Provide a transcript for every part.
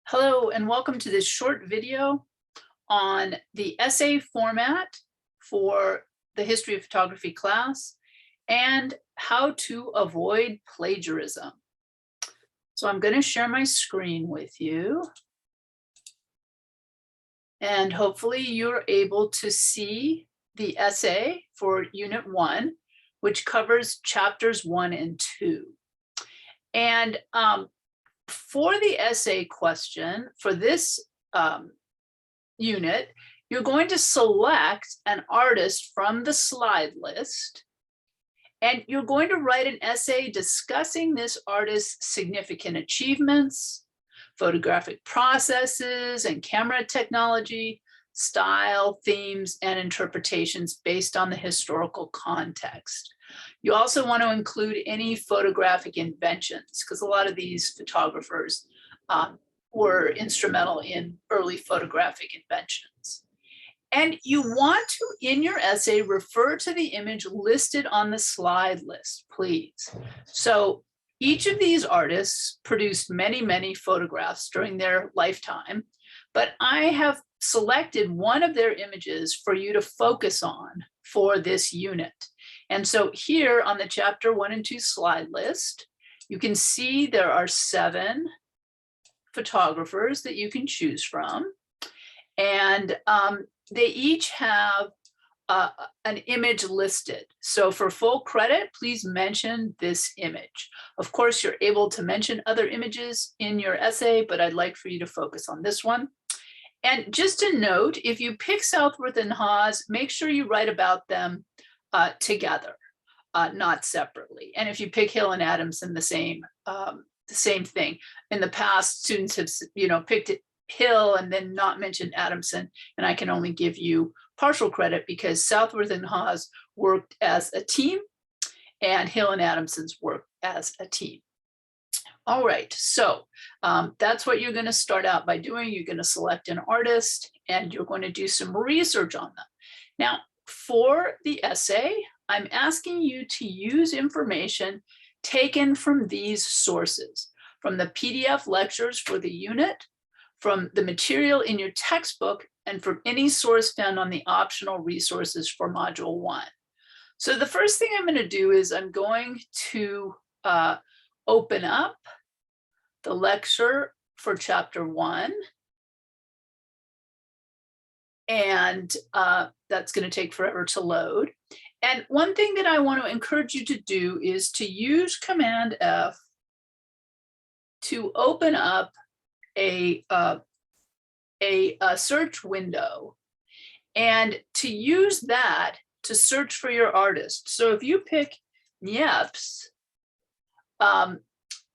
Hello and welcome to this short video on the essay format for the history of photography class and how to avoid plagiarism. So I'm going to share my screen with you and hopefully you're able to see the essay for Unit 1, which covers chapters 1 and 2. And for the essay question for this unit, you're going to select an artist from the slide list, and you're going to write an essay discussing this artist's significant achievements, photographic processes and camera technology, style, themes, and interpretations based on the historical context. You also want to include any photographic inventions, because a lot of these photographers were instrumental in early photographic inventions. And you want to, in your essay, refer to the image listed on the slide list, please. So each of these artists produced many, many photographs during their lifetime, but I have selected one of their images for you to focus on for this unit. And so here on the chapter 1 and 2 slide list, you can see there are 7 photographers that you can choose from. And they each have an image listed. So for full credit, please mention this image. Of course, you're able to mention other images in your essay, but I'd like for you to focus on this one. And just a note, if you pick Southworth and Hawes, make sure you write about them together, not separately. And if you pick Hill and Adamson, the same thing. In the past, students have picked Hill and then not mentioned Adamson, and I can only give you partial credit because Southworth and Hawes worked as a team and Hill and Adamson's worked as a team. All right, so that's what you're going to start out by doing. You're going to select an artist and you're going to do some research on them. Now, for the essay, I'm asking you to use information taken from these sources, from the PDF lectures for the unit, from the material in your textbook, and from any source found on the optional resources for Module 1. So the first thing I'm going to do is I'm going to open up the lecture for Chapter 1. And that's going to take forever to load. And one thing that I want to encourage you to do is to use Command F to open up a search window and to use that to search for your artist. So if you pick Niepce,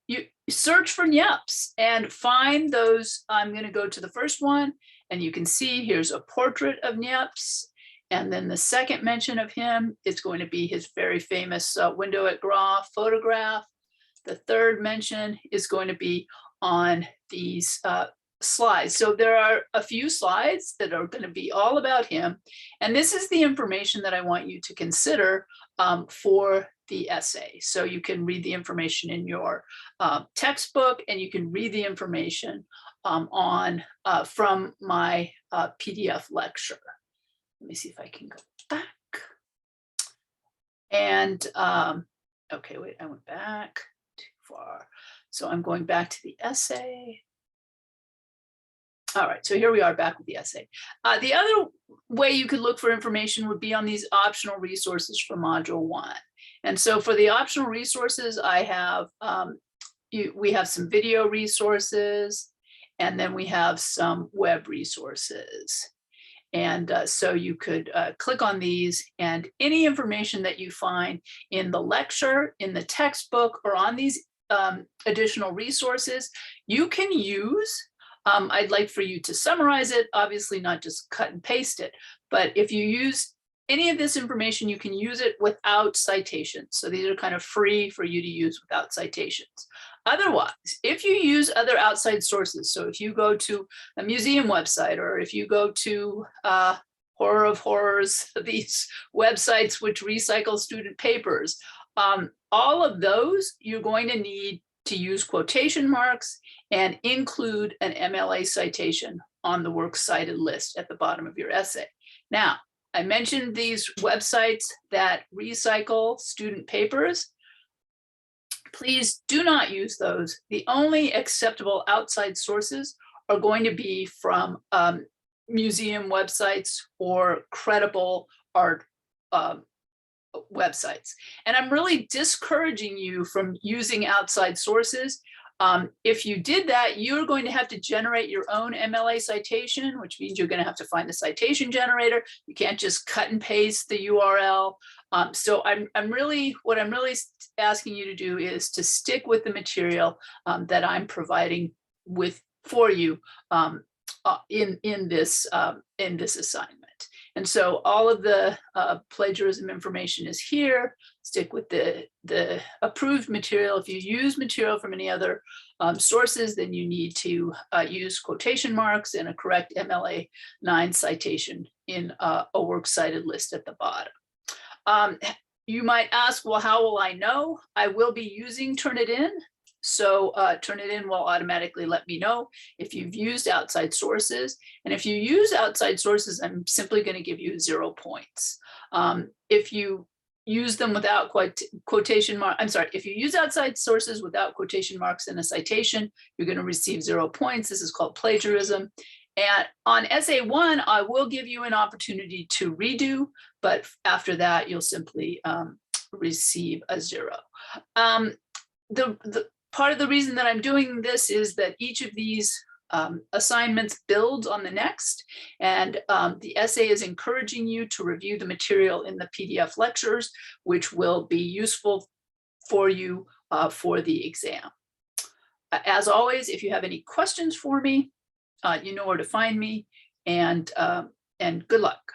you search for Niepce and find those. I'm going to go to the first one, and you can see here's a portrait of Niepce. And then the second mention of him is going to be his very famous window at Gras photograph. The third mention is going to be on these slides. So there are a few slides that are going to be all about him. And this is the information that I want you to consider for the essay. So you can read the information in your textbook, and you can read the information from my PDF lecture. Let me see if I can go back. And okay, wait, I went back too far. So I'm going back to the essay. All right, so here we are back with the essay. The other way you could look for information would be on these optional resources for Module 1. And so for the optional resources, I have, we have some video resources, and then we have some web resources. And so you could click on these, and any information that you find in the lecture, in the textbook, or on these additional resources, you can use. I'd like for you to summarize it, obviously not just cut and paste it, but if you use any of this information, you can use it without citations. So these are kind of free for you to use without citations. Otherwise, if you use other outside sources, so if you go to a museum website, or if you go to Horror of Horrors, these websites which recycle student papers, all of those, you're going to need to use quotation marks and include an MLA citation on the works cited list at the bottom of your essay. Now, I mentioned these websites that recycle student papers. Please do not use those. The only acceptable outside sources are going to be from museum websites or credible art websites. And I'm really discouraging you from using outside sources. If you did that, you're going to have to generate your own MLA citation, which means you're going to have to find the citation generator. You can't just cut and paste the URL. So what I'm really asking you to do is to stick with the material that I'm providing for you in this assignment. And so all of the plagiarism information is here. Stick with the approved material. If you use material from any other sources, then you need to use quotation marks and a correct MLA 9 citation in a works cited list at the bottom. You might ask, well, how will I know? I will be using Turnitin. So Turnitin will automatically let me know if you've used outside sources. And if you use outside sources, I'm simply going to give you 0 points. If you use them without quotation mark, I'm sorry, if you use outside sources without quotation marks in a citation, you're going to receive 0 points. This is called plagiarism. And on essay 1, I will give you an opportunity to redo, but after that, you'll simply receive a 0. The part of the reason that I'm doing this is that each of these assignments builds on the next, and the essay is encouraging you to review the material in the PDF lectures, which will be useful for you for the exam. As always, if you have any questions for me, you know where to find me, and good luck.